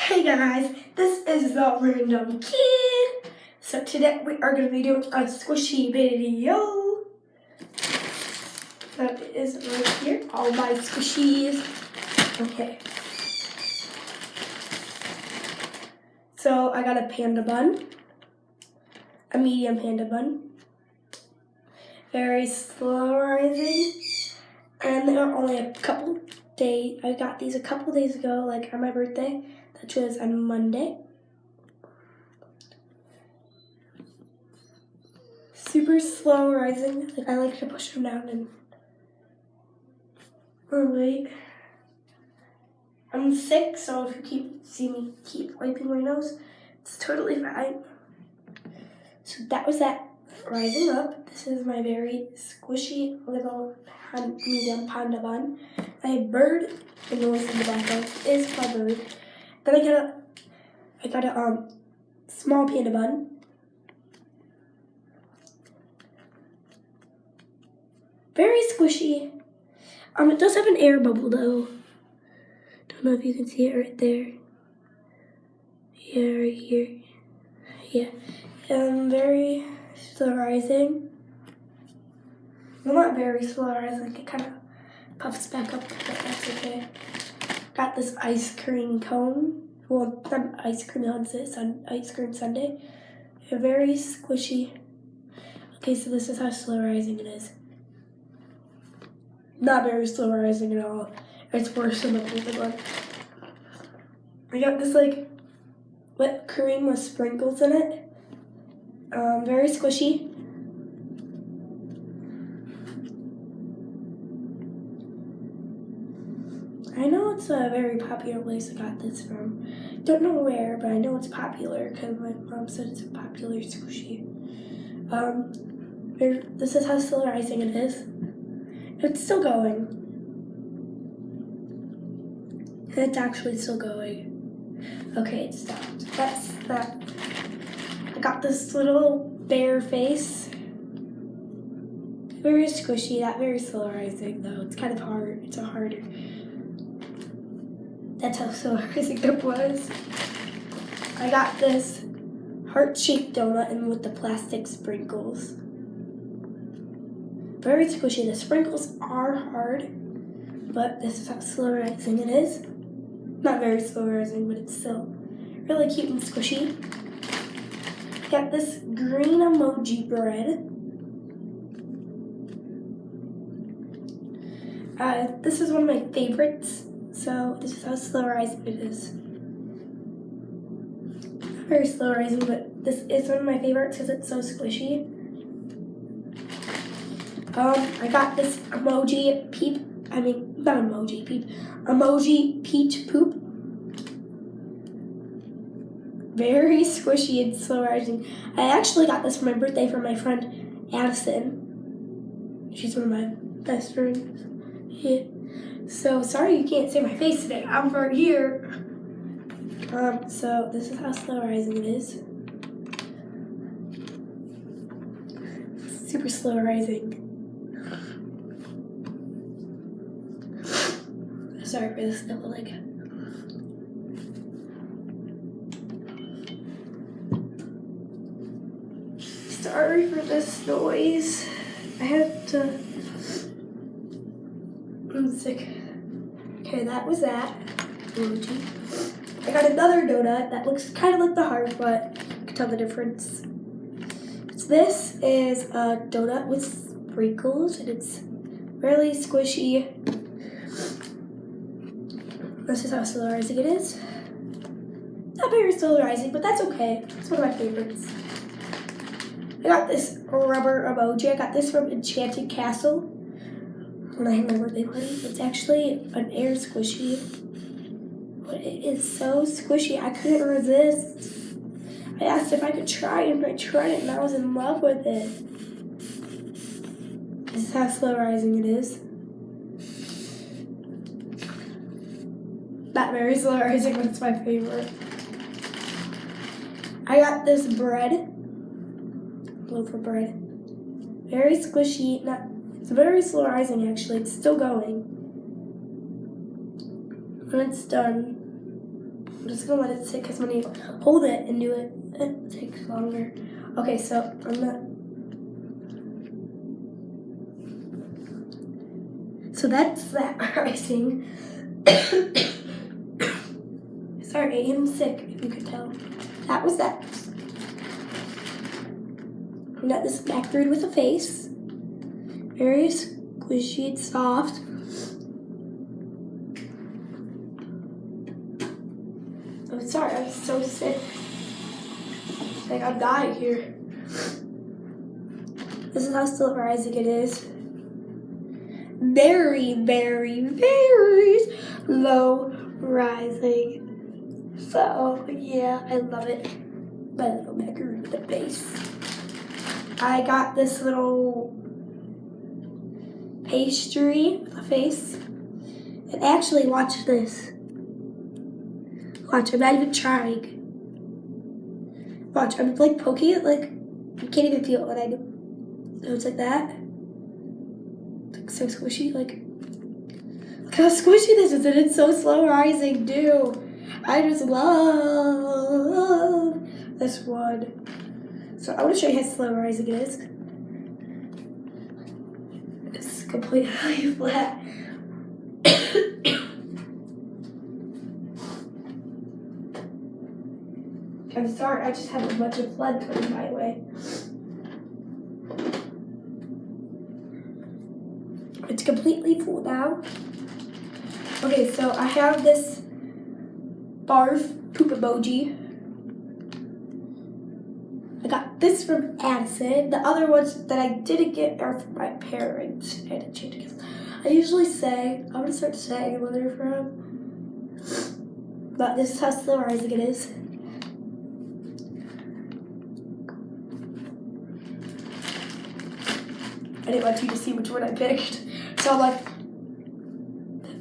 Hey guys, this is the Random Kid. So today we are going to be doing a squishy video. That is right here, all my squishies. Okay. So I got a panda bun, a medium panda bun, very slow rising, and they are only a couple days. I got these a couple days ago, like on my birthday, which was on Monday. Super slow rising. Like I like to push them down and wait. I'm sick, so if you see me keep wiping my nose, it's totally fine. So that was that rising up. This is my very squishy little medium panda bun. My bird, the noise in the background is my bird. Then I got a small panda bun. Very squishy. It does have an air bubble though. Don't know if you can see it right there. Yeah, right here. Yeah. Very slow rising. Well, not very slow rising. It kind of puffs back up, but that's okay. Got this ice cream cone. Well, not ice cream cone, it's an ice cream sundae. They're very squishy. Okay, so this is how slow rising it is. Not very slow rising at all. It's worse than the panda bun. I got this like whipped cream with sprinkles in it. Very squishy. I know it's a very popular place I got this from. Don't know where, but I know it's popular because my mom said it's a popular squishy. This is how slow rising it is. It's still going. It's actually still going. Okay, it stopped. That's that. I got this little bear face. Very squishy, not very slow rising though. It's kind of hard. It's a harder. That's how slow rising it was. I got this heart-shaped donut and with the plastic sprinkles. Very squishy. The sprinkles are hard, but this is how slow rising it is. Not very slow rising, but it's still really cute and squishy. Got this green emoji bread. This is one of my favorites, so this is how slow rising it is. Not very slow rising, but this is one of my favorites because it's so squishy. I got this emoji peach poop. Very squishy and slow rising. I actually got this for my birthday from my friend Addison. She's one of my best friends. Yeah. So sorry you can't see my face today. I'm right here. So this is how slow rising it is. Super slow rising. Sorry for this little leg. Sorry for this noise. I had to. I'm sick. Okay, that was that. I got another donut that looks kind of like the heart, but you can tell the difference. So this is a donut with sprinkles, and it's really squishy. This is how slow rising it is. Not very slow rising, but that's okay. It's one of my favorites. I got this rubber emoji. I got this from Enchanted Castle when I had my birthday party. It's actually an air squishy, but it is so squishy. I couldn't resist. I asked if I could try it, and I tried it, and I was in love with it. This is how slow rising it is. Not very slow rising, but it's my favorite. I got this bread. Loaf of bread. Very squishy. It's very slow rising actually. It's still going. When it's done, I'm just gonna let it sit because when you hold it and do it, it takes longer. Okay, so I'm not. So that's that icing. Sorry, I am sick, if you could tell. That was that. We got this macaroon with a face. Very squishy and soft. I'm sorry, I'm so sick. Like, I'm dying here. This is how slow rising it is. Very, very, very low rising. So, yeah, I love it. My little macaroon with the base. I got this little pastry with a face. And actually, watch this. Watch, I'm not even trying. Watch, I'm like poking it, like, you can't even feel it when I do. So it's like that. It's like so squishy, like, look how squishy this is, and it's so slow rising, too. I just love this one. So I want to show you how slow rising it is. It's completely flat. I'm sorry, I just have a bunch of blood coming my way. It's completely full now. Okay, so I have this barf poop emoji. I got this from Addison. The other ones that I didn't get are from my parents. I had to change it. I usually say, I'm gonna start saying where they're from. But this is how slow rising it is. I didn't want you to see which one I picked. So I'm like,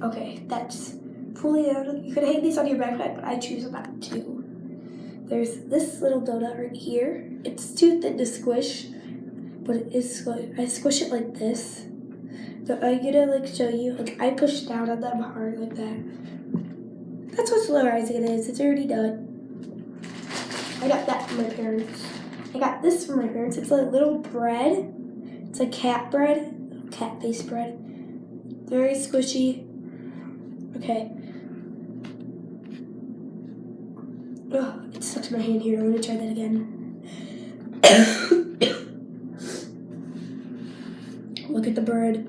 okay, that's fully out. You could hang these on your backpack, but I choose about 2. There's this little donut right here. It's too thin to squish, but it is squish. I squish it like this. So I'm gonna like show you, like I push down on them hard like that. That's what slow rising it is. It's already done. I got that from my parents. I got this from my parents. It's like little bread. It's like cat bread, cat face bread. Very squishy. Okay. Oh, it stuck to my hand here. Let me try that again. Look at the bread.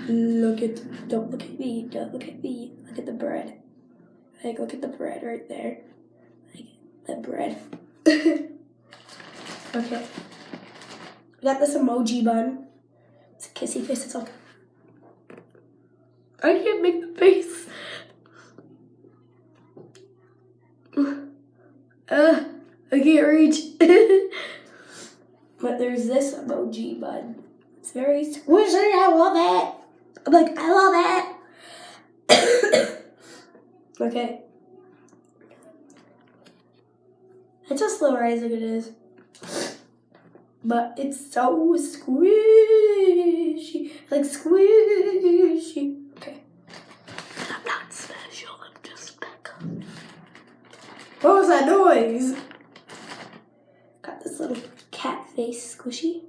Don't look at me. Don't look at me. Look at the bread. Like, look at the bread right there. Like, that bread. Okay. We got this emoji bun. It's a kissy face. It's like, I can't make the face. I can't reach. But there's this emoji bun. It's very squishy. I love it. I'm like, I love it. Okay. It's how slow rising it is. But it's so squishy. Like squishy. Okay. I'm not special. I'm just Becca. What was that noise? Got this little cat face squishy.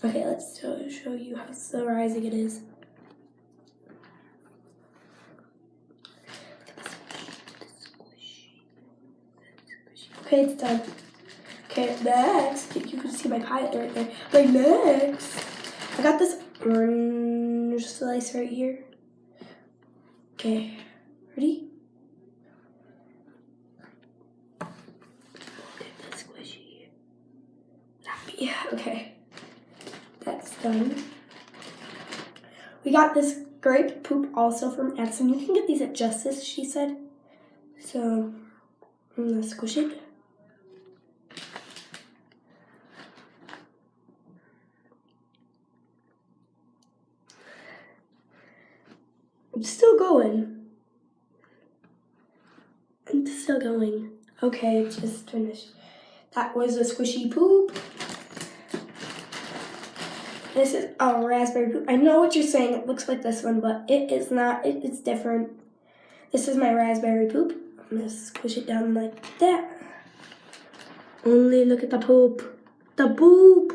Okay, let's show you how slow rising it is. Okay, it's done. Okay, next, you can see my pilot right there. But next, I got this orange slice right here. Okay, ready? That's squishy. Happy. Okay, that's done. We got this grape poop also from Addison. You can get these at Justice, she said. So, I'm gonna squish it. It's still going. It's still going. Okay, just finished. That was a squishy poop. This is a raspberry poop. I know what you're saying. It looks like this one, but it is not. It's different. This is my raspberry poop. I'm going to squish it down like that. Only look at the poop. The poop.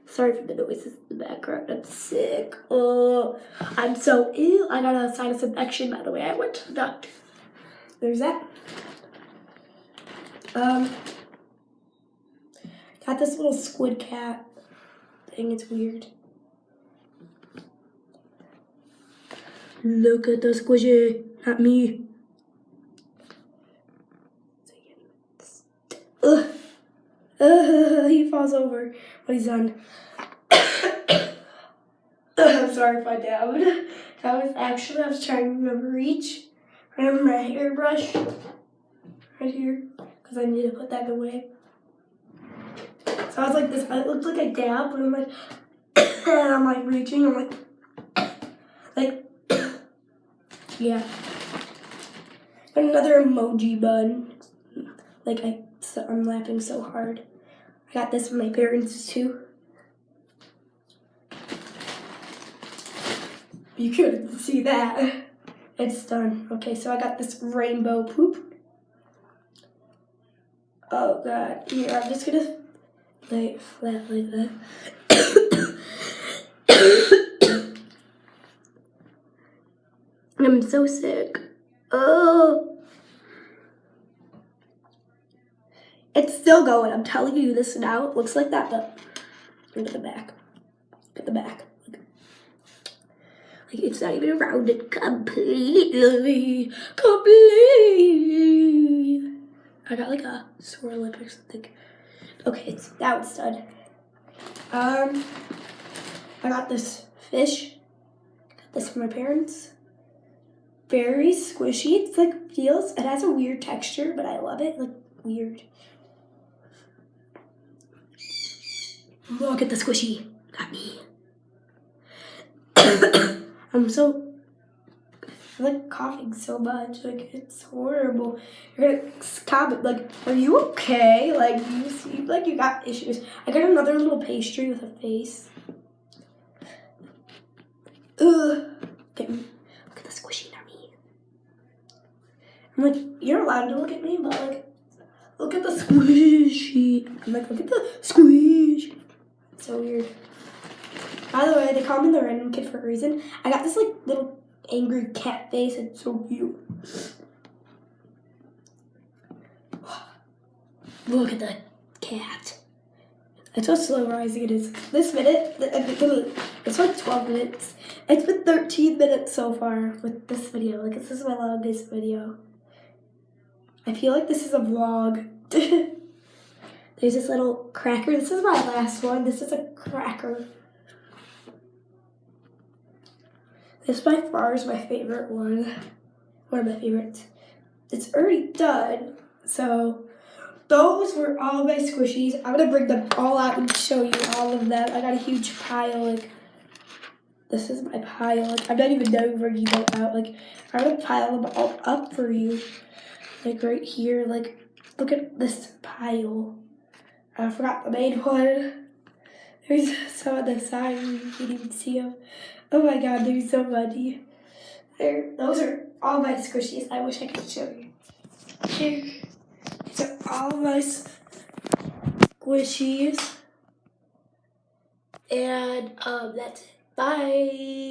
Sorry for the noises in the background. I'm sick. Oh, I'm so ill. I got a sinus infection, by the way. I went to the doctor. There's that. Got this little squid cat thing. It's weird. Look at the squishy. Not me. Ugh. He falls over when he's done. I'm sorry if I dabbed. I was trying to remember reach. Remember my hairbrush right here, because I need to put that away. So I was like this. It looked like I dabbed, but I'm like, and I'm like reaching. I'm like, yeah. And another emoji bun. Like I'm laughing so hard. I got this from my parents too. You couldn't see that. It's done. Okay, so I got this rainbow poop. Oh God. Here, I'm just gonna lay it flat like that. I'm so sick. Oh. It's still going. I'm telling you this now. It looks like that, but look at the back. Look at the back. Like it's not even rounded completely. I got like a sore lip or something. Okay, that one's done. I got this fish. Got this from my parents. Very squishy. It's like it has a weird texture, but I love it. Like weird. Look at the squishy. Got me. I'm like coughing so much. Like it's horrible. You're gonna comment like, are you okay? Like you seem like you got issues. I got another little pastry with a face. Ugh. Look at me. Look at the squishy dummy. I'm like, you're allowed to look at me, but like, look at the squishy. I'm like, look at the squish. It's so weird. By the way, they call me the random kid for a reason. I got this like little angry cat face. It's so cute. Look at the cat. It's how slow rising it is. This minute, it's like 12 minutes. It's been 13 minutes so far with this video. Like this is my longest video. I feel like this is a vlog. There's this little cracker. This is my last one. This is a cracker. This by far is my favorite one. One of my favorites. It's already done. So those were all my squishies. I'm gonna bring them all out and show you all of them. I got a huge pile. Like this is my pile. Like I'm not even done bringing them out. Like I'm gonna pile them all up for you. Like right here. Like look at this pile. I forgot the main one. There's some on the side you can't even see them. Oh my God, there's so many. Those are all my squishies. I wish I could show you. Here. These are all my squishies. And that's it. Bye.